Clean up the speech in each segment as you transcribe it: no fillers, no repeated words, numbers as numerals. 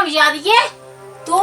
यादिए तू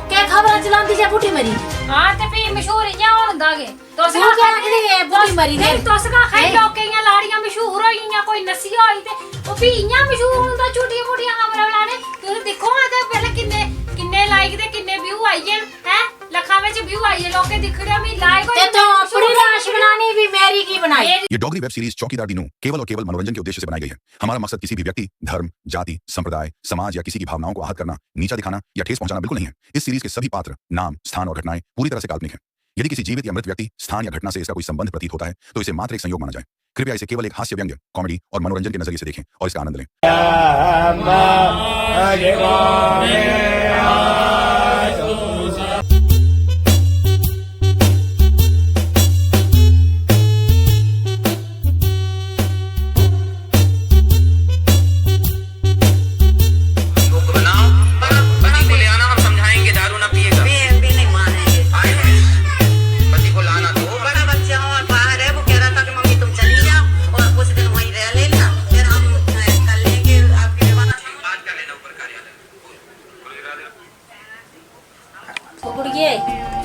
क्या खबर चलांदी जा बुढ़ी मरी हां ते भी मशहूर इयां होंदा गे तुस तू क्या आखदी है बुढ़ी मरी ने तुस का खाई लोके इयां लाड़ियां मशहूर होईयां कोई नसी होई ते ओ भी इयां मशहूर होंदा झूठी बुढ़ियां खबरां लाने तुस देखो ना ते पहले किन्ने किन्ने लाइक ते किन्ने व्यू आईए हैं लखां विच व्यू आईए लोके दिखड़े मी लाइक ते तो अपनी लाश बनानी भी मेरी की बनाई। ये डोगरी वेब सीरीज चौकीदार दिनों केवल और केवल मनोरंजन के उद्देश्य से बनाई गई है। हमारा मकसद किसी भी व्यक्ति, धर्म, जाति, संप्रदाय, समाज या किसी की भावनाओं को आहत करना, नीचा दिखाना या ठेस पहुंचाना बिल्कुल नहीं है। इस सीरीज के सभी पात्र, नाम, स्थान और घटनाएं पूरी तरह से काल्पनिक हैं। यदि किसी जीवित या मृत व्यक्ति, स्थान या घटना से इसका कोई संबंध प्रतीत होता है तो इसे मात्र एक संयोग माना जाए। कृपया इसे केवल एक हास्य व्यंग्य, कॉमेडी और मनोरंजन के नजरिए से देखें और इसका आनंद लें।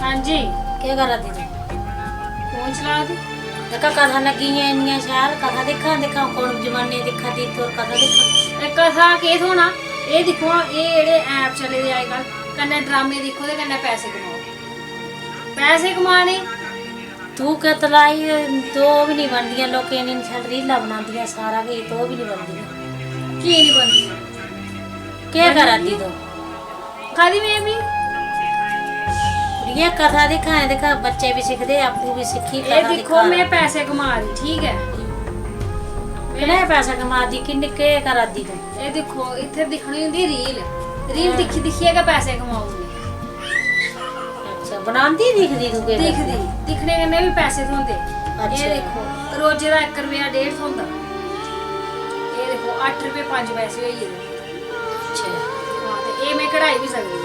हां जी क्या कर रही थी? फोन चला दी देखा कथा लगी है इन्नियां शहर कथा देखा देखा कौन जमाने देखा दी तो कथा देखा कथा के थोना ए दिखो ए जेड़े ऐप चले दे आजकल कन्ने ड्रामे दिखो ते कन्ने पैसे कमाओ पैसे कमाने तू क्या तलाई तो भी नहीं बनदियां लोग इन छल रीला बनादियां सारा के तो भी नहीं बनदियां की नहीं बनदी क्या कर रही तो खाली में भी ये कथा दिखाए देखा बच्चे भी सीखते आपू भी सीखी ये देखो मैं पैसे कमा रही ठीक है कितने पैसा कमा दी किन्ने के करा दी तू ये देखो इथे दिखनी हुंदी रील रील दिखी दिखिएगा पैसे कमाऊंगी अच्छा बनांदी दिखदी तू के दिखदी दिखने कन्ने भी पैसे थोंदे अच्छा ये देखो रोजे दा 1 रुपया 1.5 होंदा ये देखो 8 रुपए 5 पैसे होई गेदे अच्छा हां ते ए मैं कढ़ाई भी सकदी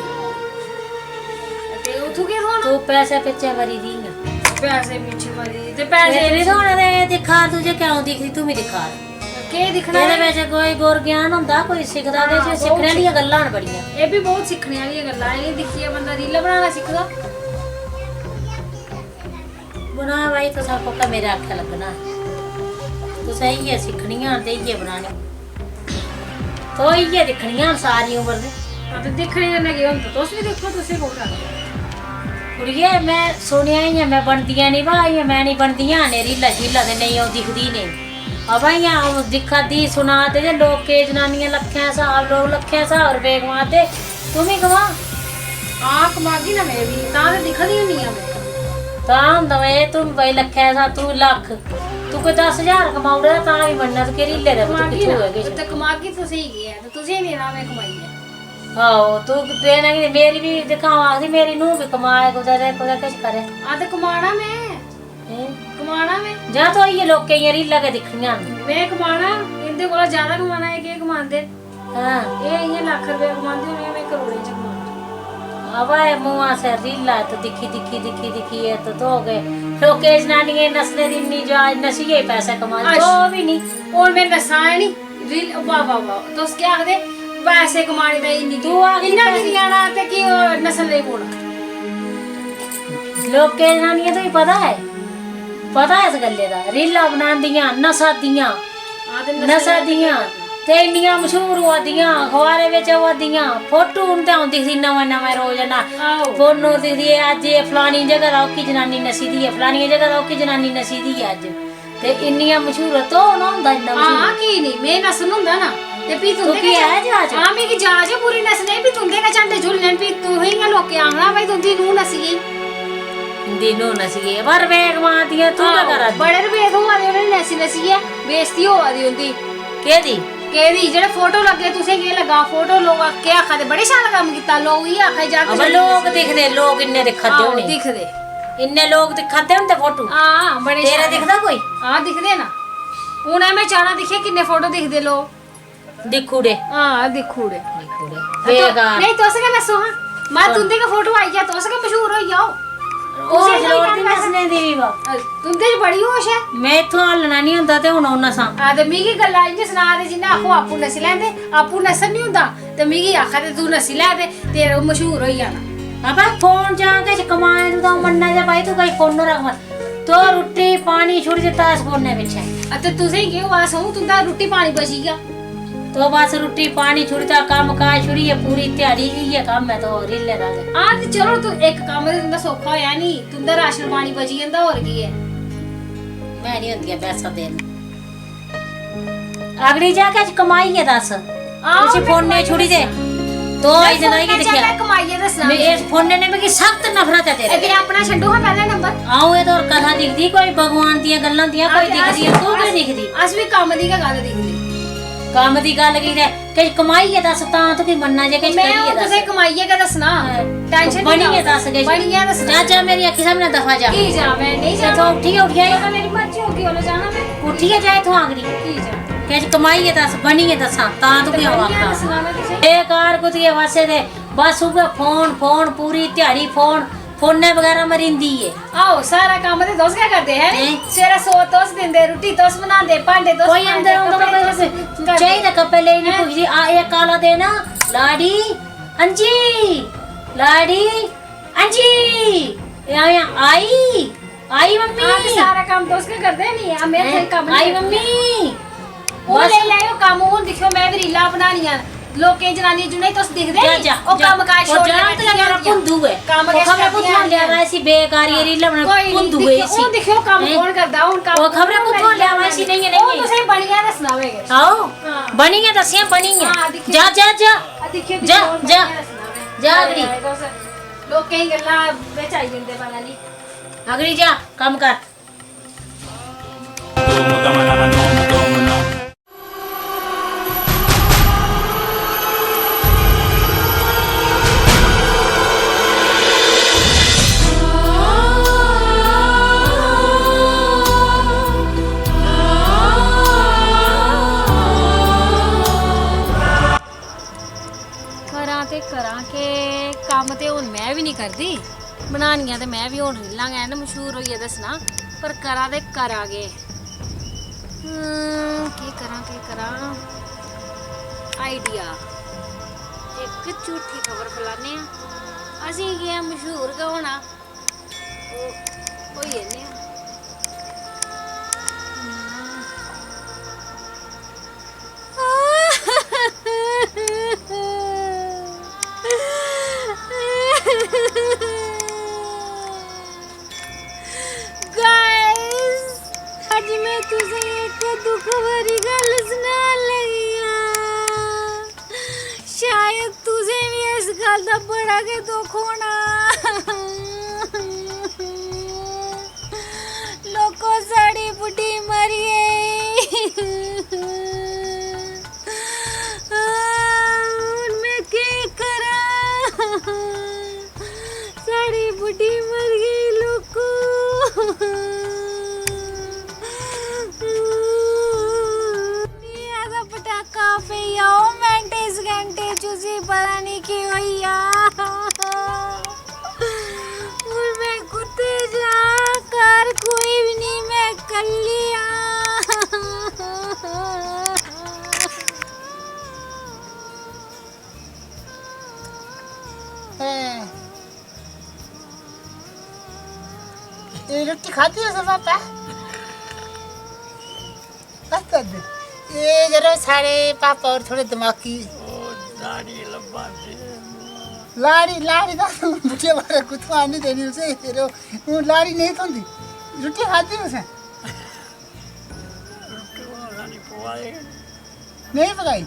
ते उठू के होना तू पैसे पीछे मरी दी ना पैसे पीछे मरी ते पैसे तेरे होने दे दिखा तुझे क्यों दिखदी तू भी दिखा के दिखना तेरे ਵਿੱਚ कोई गुर ज्ञान ਹੁੰਦਾ ਕੋਈ ਸਿੱਖਦਾ ਦੇ ਚ ਸਿੱਖਣ ਦੀਆਂ ਗੱਲਾਂ ਹਨ ਬੜੀਆਂ ਇਹ ਵੀ ਬਹੁਤ ਸਿੱਖਣ ਵਾਲੀਆਂ ਗੱਲਾਂ ਇਹ ਦਿਖੀਏ ਬੰਦਾ ਰੀਲ ਬਣਾਉਣਾ ਸਿੱਖਦਾ ਬਣਾ ਭਾਈ ਤਾਂ ਸਭ ਕੋ ਮੇਰੇ ਅੱਖ ਲੱਗਣਾ ਤੂੰ ਸਹੀ ਹੈ ਸਿੱਖਣੀਆਂ ਤੇ ਇਹ ਬਣਾਣੀ ਤੋ ਇਹ ਦਿਖਣੀਆਂ ਸਾਰੀ ਉਮਰ ਦੇ ਤੇ ਦੇਖਣੇ ਨੇ ਕਿ ਹੁਣ ਤੁਸੀਂ ਵੀ ਦੇਖੋ ਤੁਸੀਂ ਕੋ ਕਰ ਕੁੜੀਏ ਮੈਂ ਸੁਣਿਆ ਹੀ ਮੈਂ ਬਣਦੀਆਂ ਨਹੀਂ ਭਾਈ ਮੈਂ ਨਹੀਂ ਬਣਦੀਆਂ ਨੇ ਰੀਲਾ ਝੀਲਾ ਤੇ ਨਹੀਂ ਉਹ ਦਿਖਦੀ ਨੇ ਅਬਾਈਆਂ ਦਿਖਾਦੀ ਸੁਣਾ ਤੇ ਲੋਕ ਕੇ ਜਨਾਨੀਆਂ ਲੱਖਾਂ ਹਿਸਾਬ ਲੋਕ ਲੱਖਾਂ ਹਿਸਾਬ ਰੁਪਏ ਕਮਾਤੇ ਤੂੰ ਵੀ ਕਮਾ ਆ ਕਮਾਗੀ ਨਾ ਮੈਂ ਵੀ ਤਾਂ ਤੇ ਦਿਖਦੀ ਨਹੀਂ ਆ ਮੈਂ ਤਾਂ ਦਵੇ ਤੂੰ ਬਈ ਲੱਖਾਂ ਹਿਸਾਬ ਤੂੰ ਲੱਖ ਤੂੰ ਕੋਈ 10,000 ਕਮਾਉੜਾ ਤਾਂ ਵੀ ਮੰਨਤ ਕੇ ਰੀਲੇ ਦੇ ਕਮਾਗੀ ਨਾ ਤੇ ਕਮਾਗੀ ਤੁਸੀਂ ਹੀ ਹੈ ਤੇ ਤੁਸੀਂ ਨਹੀਂ ਨਾ ਮੈਂ ਕਮਾਈ ਹੈ ਆਓ ਤੂੰ ਦੇਣਾ ਕਿ ਮੇਰੀ ਵੀ ਦਿਖਾਵਾਂ ਸੀ ਮੇਰੀ ਨੂੰ ਵੀ ਕਮਾਏ ਗੁਜ਼ਾਰੇ ਕੋਈ ਕੁਝ ਕਰੇ ਆ ਤੇ ਕਮਾਣਾ ਮੈਂ ਕਮਾਣਾ ਮੈਂ ਜਾਂ ਤਾਂ ਇਹ ਲੋਕੇ ਇਹ ਰੀਲਾ ਕੇ ਦਿਖਣੀਆਂ ਮੈਂ ਕਮਾਣਾ ਇਹਦੇ ਕੋਲ ਜ਼ਿਆਦਾ ਕਮਾਣਾ ਹੈ ਕਿ ਕਮਾਉਂਦੇ ਹਾਂ ਇਹ ਲੱਖ ਰੁਪਏ ਕਮਾਉਂਦੇ ਹੋਣੇ ਮੈਂ ਕਰੋੜੇ ਚ ਕਮਾਉਂਦਾ ਆਵਾਏ ਮੂੰਹਾਂ ਸੇ ਰੀਲਾ ਤਾਂ ਦਿਖੀ ਹੈ ਤਾਂ ਹੋ ਗਏ ਲੋਕੇ ਜਨਾਨੀਆਂ ਨਸਲੇ ਦੀ ਨਹੀਂ ਜਾ ਨਸੀਏ ਪੈਸਾ ਕਮਾਉਂਦੇ ਉਹ ਵੀ ਨਹੀਂ और मैं नसा नहीं रील वाह वाह वाह तो क्या आखदे पैसे कमाने दा इन्नी तू आ इन्ना की जाना ते की नस्ल नहीं पोना लोके जनानियां तो ही पता है इस गल्ले दा रीला बनांदियां नसादियां ते इंनियां मशहूर होदियां अखबारे विच होदियां फोटो उनते आउंदी सी नवा रोज ना फोनो दिखदी अज फलानी जगह दा ओकी जनानी नसी दी है फलानी जगह दा ओकी जनानी नसी दी है अज ते इन्नियां मशहूर तो ना हुंदा इन्ना हां की नहीं मैं नस्ल हुंदा ना ते भी तुंदे की है जाज हां मैं की जाज पूरी नस्ल भी तुंदे का झंडे झुलने भी तू ही लोके आखना भाई तुंदी नू नसी दिनों नसीए पर वेग मारदियां तू क्या करा बड़े रुपए थोआ दे उन्हें नसी है बेइज्जती होआ दी हुंदी केदी जेड़े फोटो लगे तुसे के लगा फोटो लोग के आखदे बड़े शाल काम कीता लोग ही आखे जाके अब लोग दिखदे लोग इन्ने दिखदे होने दिखदे इन्ने लोग दिखदे होंदे फोटो हां बड़े तेरा दिखदा कोई हां दिखदे ना हुन मैं चाहना दिखे किन्ने फोटो दिखदे लोग दिखूड़े हां दिखूड़े बेगा नहीं तोस के दसो हां मैं तुंदे का फोटो आई जा तोस के मशहूर हो जाओ ਉਹ ਜ਼ਰੂਰ ਦੀ ਨਸਨੇ ਦੀ ਵੀ ਵਾ ਤੁੰਦੇ ਬੜੀ ਹੋਸ਼ ਹੈ ਮੈਂ ਇਥੋਂ ਹਲਣਾ ਨਹੀਂ ਹੁੰਦਾ ਤੇ ਹੁਣ ਉਹਨਾਂ ਸਾਂ ਆ ਤੇ ਮੀ ਕੀ ਗੱਲਾਂ ਇੰਜ ਸੁਣਾ ਦੇ ਜਿੰਨਾ ਆਖੋ ਆਪੂ ਨਸ ਲੈਂਦੇ ਆਪੂ ਨਸਨ ਨਹੀਂ ਹੁੰਦਾ ਤੇ ਮਿਗੀ ਆਖਾ ਤੇ ਤੂੰ ਨਸੀ ਲੈ ਤੇ ਤੇਰਾ ਮਸ਼ਹੂਰ ਹੋਈ ਜਾਣਾ अबे फोन जाके कमाए तू तो मन्ना जा भाई तू कहीं फोन रख मत तो रोटी पानी छोड़ देता है फोन ने पीछे ਅਤੇ ਤੁਸੀਂ ਕਿਉਂ ਆਸ ਹੋ ਤੁੰਦਾ ਰੋਟੀ ਪਾਣੀ ਬਚੀ ਗਿਆ तो बस रोटी पानी छुड़ता काम काज छुड़िए पूरी दिहाड़ी ये काम है तो रिले दा ਆ ਤੇ ਚਲੋ ਤੂੰ ਇੱਕ ਕੰਮ ਤੇ ਤੁੰਦਾ ਸੌਖਾ ਹੋਇਆ ਨਹੀਂ ਤੁੰਦਾ ਰਾਸ਼ਨ ਪਾਣੀ ਬਚੀ ਜਾਂਦਾ ਹੋਰ ਕੀ ਹੈ मैं नहीं होती पैसा देना अगली जाके कमाई है दस तुझे फोन ने छुड़ी दे तो आई जनाई की दिखया ਕਮਾਈਏ ਦੱਸਣਾ मैं इस फोन ने में की सख्त नफरत है तेरे ਇਹ ਆਪਣਾ ਛੱਡੋ ਹਾਂ ਪਹਿਲਾ ਨੰਬਰ आओ ये तो कथा दिखदी कोई भगवान दी गल्लां दियां कोई दिखदी है तू कोई दिखदी ਅਸ ਵੀ ਕੰਮ ਦੀ ਗੱਲ ਦਿਖਦੀ काम दी गल की रे कि कमाई है दस ता तू की मन्ना जे कि ਮੈਂ करिए ਉਹ ਤੁਸੀਂ दस ਕਮਾਈਏ ਕਾ ਦੱਸਣਾ ਟੈਨਸ਼ਨ बनी है दस के ਬਣੀ ਹੈ ਦੱਸਣਾ जा मेरी अखी सामने दफा जा ਕੀ ਜਾ ਮੈਂ ਨਹੀਂ तो ਜਾਣਾ उठी है ਤਾਂ ਮੇਰੀ ਮਰਜ਼ੀ ਹੋ ਗਈ ਉਹਨੇ ਜਾਣਾ ਮੈਂ उठी है जाए तो आगरी ਕੀ ਜਾ कि कमाई है दस बनी है दसा ता तू की आवा ਦੱਸਣਾ ਮੈਂ ਤੁਸੀਂ बेकार कुतिए वासे दे बस सुबह फोन फोन पूरी दिहाड़ी फोन फोने वगैरह मरिंदी है ਆਓ ਸਾਰਾ ਕੰਮ ਤੇ ਦੋਸ ਕਿਆ ਕਰਦੇ ਹੈ ਨਹੀਂ। ਸਵੇਰੇ ਸੋ ਤੋਸ ਦਿੰਦੇ ਰੋਟੀ ਤੋਸ ਬਣਾਉਂਦੇ ਭਾਂਡੇ ਤੋਸ कोई अंदर उंदर चाहिए कपड़े ले नहीं पूछदी आ एक काला देना लाडी अंजी लाडी अंजी आई आई मम्मी ਸਾਰਾ ਕੰਮ ਦੋਸ ਕਿਆ ਕਰਦੇ ਨਹੀਂ ਆ ਮੈਂ ਫਿਰ ਕੰਮ आई मम्मी ਉਹ ਲੈ ਲਿਓ ਕੰਮ ਉਹ ਦੇਖਿਓ ਮੈਂ ਵੀ ਰੀਲਾਂ ਬਣਾਣੀਆਂ ਲੋਕੇ ਜਨਾਨੀ ਜੁਨੇ ਤੋਸ ਦਿਖਦੇ जा ਨਹੀਂ जा ਉਹ ਕੰਮ ਕਾਜ ਛੋੜ जान तो मेरा पुंदू है ਕੰਮ वो ਕਾਜ खबर कुछ ले आवा ऐसी बेकारी रीला बना पुंदू है इसी ਉਹ ਦੇਖਿਓ ਕੰਮ हैं? ਕੌਣ ਕਰਦਾ ਹੁਣ ਕੰਮ वो खबरें कुछ ले आवा ऐसी नहीं है ਉਹ नहीं ਤੁਸੀਂ ਬਣੀਆਂ ਦੱਸਣਾ ਹੋਵੇਗਾ आओ हाँ। बनी है दसिया बनी है हाँ, दिखिए। जा जा जा ਆ ਦੇਖਿਓ ਜਾ, ਜਾ। ਜਾ ਅਗਲੀ। ਲੋਕੇ ਹੀ ਗੱਲਾਂ ਵਿੱਚ ਆਈ ਜਾਂਦੇ ਪਤਾ ਨਹੀਂ अगली जा काम कर ਕਰਾਂ ਕਿ ਕੰਮ ਤੇ ਹੁਣ ਮੈਂ ਵੀ ਨਹੀਂ ਕਰਦੀ ਬਣਾਣੀਆਂ ਤੇ ਮੈਂ ਵੀ ਹੁਣ ਰੀਲਾਂ ਗਏ ਨਾ ਮਸ਼ਹੂਰ ਹੋਈ ਹੈ ਦੱਸਣਾ ਪਰ ਕਰਾਂ ਤੇ ਕਰਾਂਗੇ ਕੀ ਕਰਾਂ ਆਈਡੀਆ ਇੱਕ ਝੂਠੀ ਖਬਰ ਫੈਲਾਣੇ ਆ ਅਸੀਂ ਕੀ ਆ ਮਸ਼ਹੂਰ ਕਾ ਹੋਣਾ ਉਹ ਹੀ ਨੇ गाइस आज मैं तुझे एक दुख भरी गल सुना लगी शायद तुझे भी इस गल का बड़ा के दुख होना लोगों साड़ी बुढ़ी मरी मैं क्या करा साड़ी बुढ़ी मर गई लोगों पटाखा पे आओ घंटे चूसी पता नहीं की भैया मैं कुत्ते जा कर कोई भी नहीं मैं कर लिया ये रोटी खाती हो सब पापा कर दे ये जरा सारे पापा और थोड़े दिमागी लाड़ी लाड़ी का मुझे बारे कुछ नहीं देनी उसे वो लाड़ी नहीं थोड़ी रोटी खाती उसे नहीं पकाई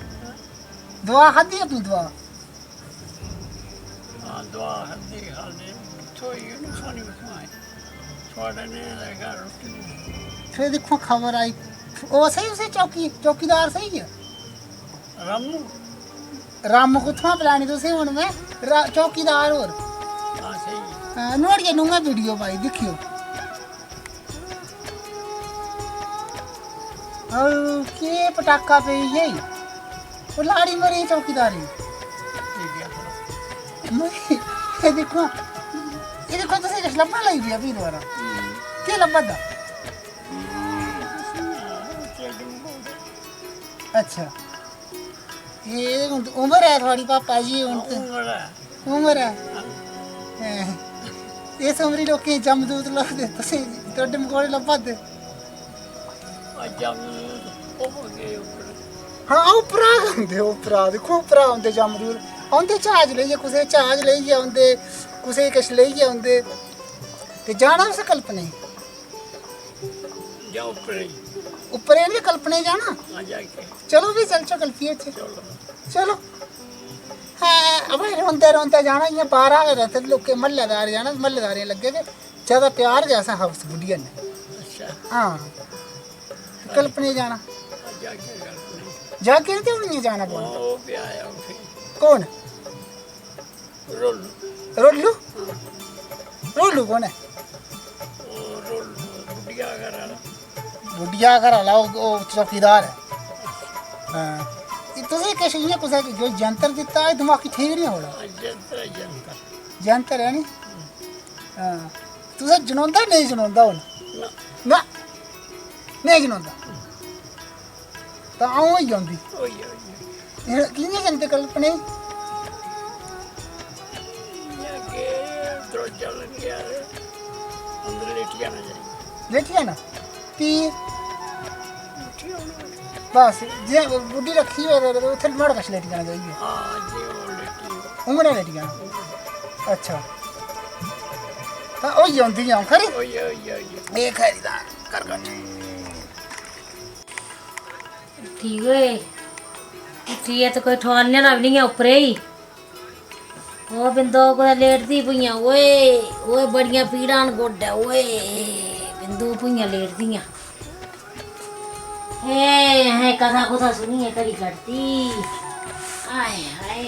दुआ खाती अपनी दुआ फिर देखो खबर आई वो सही उसे चौकीदार सही है रामू कुत्थों बुलानी तुसे हुन मैं चौकीदार और नुआड़िया नुआ वीडियो पाई दिखियो और के पटाखा पे यही वो लाड़ी मरी चौकीदारी ये देखो तुसे किस लब्बा लाई दिया भी दोबारा के लब्बा दा अच्छा ਇਹ ਹੁਣ ਉਮਰ ਹੈ ਤੁਹਾਡੀ ਪਾਪਾ ਜੀ ਹੁਣ ਤੇ ਉਮਰ ਹੈ ਇਸ ਉਮਰੀ ਲੋਕੀ ਜਮਦੂਤ ਲੱਭਦੇ ਤੁਸੀਂ ਤੁਹਾਡੇ ਮਗੋੜੇ ਲੱਭਦੇ ਹਾਂ ਉਪਰਾ ਹੁੰਦੇ ਉਪਰਾ ਦੇਖੋ ਉਪਰਾ ਹੁੰਦੇ ਜਮਦੂਤ ਆਉਂਦੇ ਜਹਾਜ਼ ਲਈਏ ਕਿਸੇ ਜਹਾਜ਼ ਲਈਏ ਆਉਂਦੇ ਕਿਸੇ ਕਿਛ ਲਈਏ ਆਉਂਦੇ ਤੇ ਜਾਣਾ ਉਸ ਕਲਪਨੇ ਜਾ ਉੱਪਰ ਇਹਨੇ ਕਲਪਨੇ ਜਾਣਾ ਆ ਜਾ ਕੇ ਚਲੋ ਵੀ ਚੱਲ ਕਲਪੀਏ ਚਲੋ ਹਾਂ ਅਬੇ ਰੋਂਦੇ ਜਾਣਾ ਇਹ ਬਾਹਰ ਆ ਗਏ ਤੇ ਲੋਕੇ ਮਹੱਲੇਦਾਰ ਜਾਣਾ ਮਹੱਲੇਦਾਰੇ ਲੱਗੇ ਵੇ ਜ਼ਿਆਦਾ ਪਿਆਰ ਜੈਸਾ ਹਾਊਸ ਬੁੱਢੀਆਂ ਨੇ ਅੱਛਾ ਹਾਂ ਕਲਪਨੇ ਜਾਣਾ ਜਾ ਕੇ ਗੱਲ ਜਾ ਕੇ ਤੇ ਨਹੀਂ ਜਾਣਾ ਪਊ ਉਹ ਵੀ ਆਇਆ ਉਥੇ ਕੌਣ ਰੋਲ ਰੋਲੂ ਰੋਲੂ ਕੌਣ ਹੈ ਉਹ ਰੋਲ ਬੁੱਢੀਆ ਕਰਾ ਬੁੱਢੀਆ ਘਰ ਵਾਲਾ ਉਹ ਚੌਕੀਦਾਰ ਹੈ ਹਾਂ ਇਹ ਤੁਸੀਂ ਕਿਸ ਨੇ ਕੁਝ ਜੋ ਜੰਤਰ ਦਿੱਤਾ ਹੈ ਦਿਮਾਗ ਠੀਕ ਨਹੀਂ ਹੋਣਾ ਜੰਤਰ ਜੰਤਰ ਹੈ ਨਹੀਂ ਹਾਂ ਤੁਸੀਂ ਜਨੋਂਦਾ ਨਹੀਂ ਜਨੋਂਦਾ ਹੁਣ ਨਾ ਨਹੀਂ ਜਨੋਂਦਾ ਤਾਂ ਆਉਂ ਹੀ ਜਾਂਦੀ ਇਹ ਕਿੰਨੇ ਜੰਤਰ ਕਲਪਨੇ ਕੇ ਦਰਵਾਜ਼ਾ ਲੱਗਿਆ ਅੰਦਰ ਲੇਟ ਜਾਣਾ ਚਾਹੀਦਾ ਦੇਖਿਆ ਨਾ ਤੀ ਬਸ ਜੇ ਬੁੱਢੀ ਰੱਖੀ ਹੋਵੇ ਉੱਥੇ ਮੜ ਕਛ ਲੇਟ ਜਾਣਾ ਚਾਹੀਏ ਹਾਂ ਜੀ ਉਹ ਲੇਟੀ ਉਂਗਣਾ ਲੇਟ ਜਾਣਾ ਅੱਛਾ ਤਾਂ ਉਹ ਜਾਂਦੀ ਆ ਖਰੀ ਓਏ ਇਹ ਖਰੀਦਾਰ ਕਰ ਕਰ ठीक है ठीक है तो कोई ठोलने ना भी नहीं है ऊपर ही वो बिंदु को लेटती पुइयां ओए ओए बड़ियां पीड़ां न गोड्डे ओए बिंदु पुइयां लेटदियां है कथा कुथा सुनिए करी करती आए हाय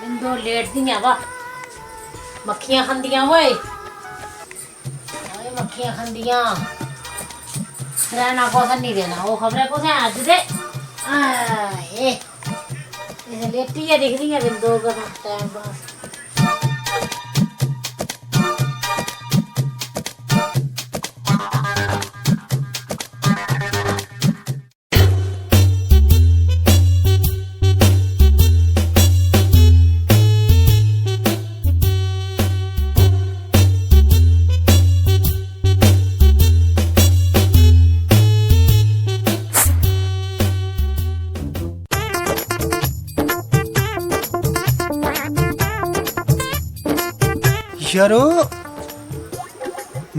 बिंदु लेटदियां वाह मक्खियां खंदियां ओए ओए मक्खियां खंदियां रहना कुछ नहीं देना वो खबरें कुछ आज दे ये लेटी है दिख रही है बिंदु का टाइम पास ਯਾਰੋ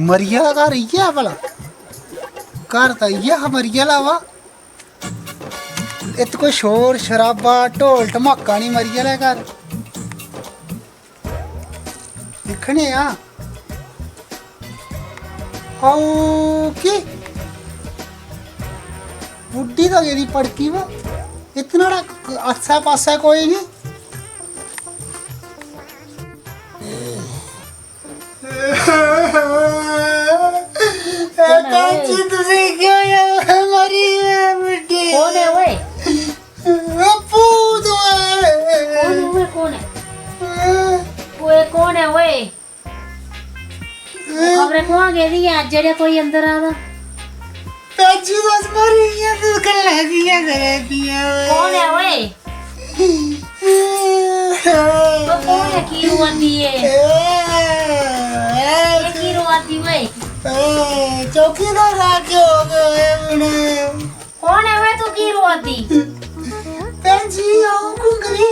ਮਰੀਆ ਘਰ ਹੀ ਆ ਭਲਾ ਘਰ ਤਾਂ ਇਹ ਮਰੀਆ ਲਾਵਾ ਇੱਥੇ ਕੋਈ ਸ਼ੋਰ ਸ਼ਰਾਬਾ ਢੋਲ ਧਮਾਕਾ ਨਹੀਂ ਮਰੀਆ ਲੈ ਘਰ ਦਿਖਣੇ ਆ ਆਉ ਕੀ ਬੁੱਢੀ ਤਾਂ ਇਹਦੀ ਪੜਕੀ ਵਾ ਇਤਨਾ ਆਸਾ ਪਾਸਾ ਕੋਈ ਨਹੀਂ काची तुझे क्यों ये मरी है बुड्ढी कौन है ओए अपू तो है कौन है कौन है ओए खबरें कौन कह रही है आज जड़े कोई अंदर आवा काची बस मरी है तू कर दिया करे दिया कौन है ओए तो कौन है की रुआती है ये की रुआती ओए चौकीदार आके हो गए कौन है ओए तू की रुआती पेंजी आओ कुंगरी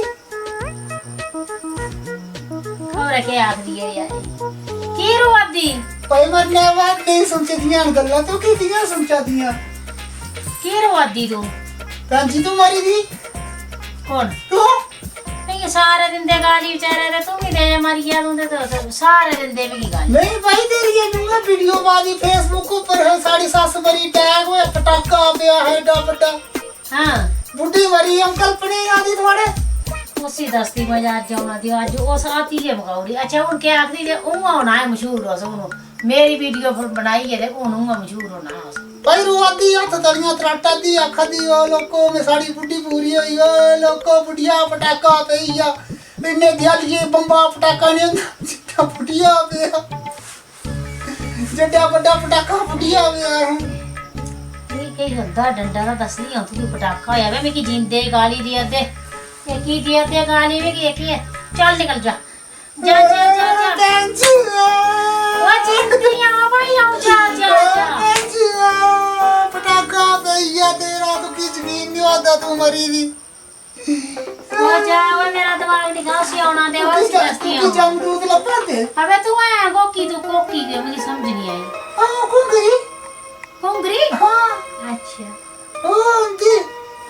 खबर के आखदी है यार की रुआती भाई मरने बाद नहीं सोचे दियां गल्ला तो की दियां सोचा दियां की रुआती तू पेंजी तू मरी दी कौन तू नहीं सारे दिन दे गाली बेचारे रे तू भी दे मर गया तू तो सारे दिन दे भी गाली नहीं भाई तेरी ये दूंगा वीडियो बाजी फेसबुक ऊपर है साड़ी सास मरी टैग हुए पटाखा पिया है डबटा हां बुढ़ी मरी अंकल पने आदि थोड़े उसी दस्ती बाजार जाना दी आज ओ साथी के मगाउड़ी अच्छा उन क्या आखदी जे ओ होना है मशहूर हो सुनो मेरी वीडियो बनाई है रे उनूंगा मशहूर होना है भाई रुआती हाथ तलियां तराटा दी आखा दी ओ लोको में साड़ी बुढ़ी पूरी होई ओ लोको बुढ़िया पटाखा पेइया इन्ने दियालिए बम्बा पटाखा ने जिट्टा बुढ़िया पे जिट्टा बड़ा पटाखा बुढ़िया पे ये कई गंदा डंडा दा दसनी हूं तू पटाखा होया वे मिकी जिंदे गाली दिया दे ये की दिया ते गाली में की है चल निकल जा जा जा जा जा वो चिंतियां भाई आओ जा जा जा पटाखा भैया तेरा तो किच नहीं होता तू मरी दी वो जा वो मेरा दिमाग दिखा सी आना दे वो दस्ती तू जम दूध लपा दे अबे तू है कोकी तू कोकी के मुझे समझ नहीं आई हां कुंगरी कुंगरी हां अच्छा ओ दी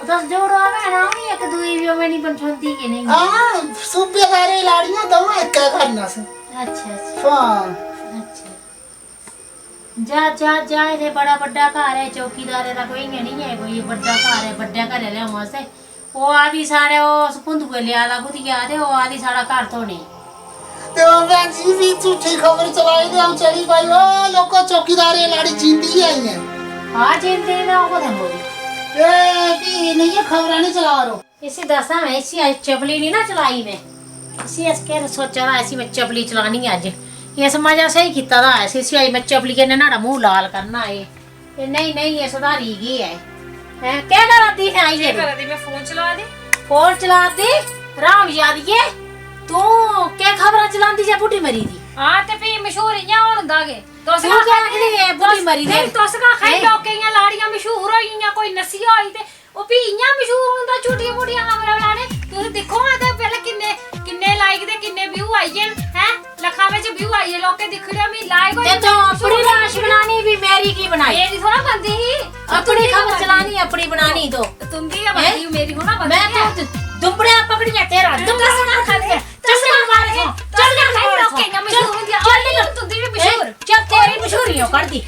दस जोड़ो है ना एक दुई भी में नहीं बनती के नहीं हां सुबेदारे लाड़ियां दो एक करना से अच्छा अच्छा हां अच्छा जा जा जा ये बड़ा बड़ा घर है चौकीदार दा कोई नहीं है कोई बड़ा घर है बड़ा घर ले वास्ते वो आदि सारे वो कुंदू के लिया दा गुदिया दे वो आदि सारा घर धोने ते मैं जी भी झूठी खबर चलाई दे हम चली भाई ओ लोको चौकीदारे लाड़ी जींदी आई है हां जिंदे ना को थे मोदी ए भी नहीं ये खबर नहीं चला रो इसी दसा मैं इसी आज चपली नहीं ना चलाई मैं इसी इसके सोचा था ऐसी मैं चपली चलानी आज ये मजा सही किता था ऐसी इसी आई मैं चपली के नाड़ा मुंह लाल करना है ये नहीं ये सुधारी गई है हैं क्या कराती है आई ये ये कर दी मैं फोन चला दे फोन चला दे राम यादिए तू क्या खबर चलांदी जा बुढ़ी मरी दी हां ते भी मशहूर इयां होंदा के तू क्या आखदी है बुढ़ी मरी दी नहीं तुस का खाई लोके इयां लाड़ियां मशहूर होईयां कोई नसी होई ते ओ भी इयां मशहूर होंदा छोटी मोटियां खबरां बनाने तुस देखो हां ते पहले किन्ने लाइक ते किन्ने व्यू आईए हैं लखा विच व्यू आईए लोके दिखड़े मी लाइक होई ते तू अपनी लाश बनानी भी मेरी की बनाई मेरी थोड़ा बनदी ही अपनी खबर चलानी अपनी बनानी तो तुंदी है बनदी मेरी थोड़ा बनदी मैं तो दुबड़े पकड़ के तेरा दुबड़ा सुना खा दे चश्मा मार के चल खाई लोके इयां मशहूर होंदी चल निकल तुंदी भी मशहूर चल तेरी मशहूरी हो कर दी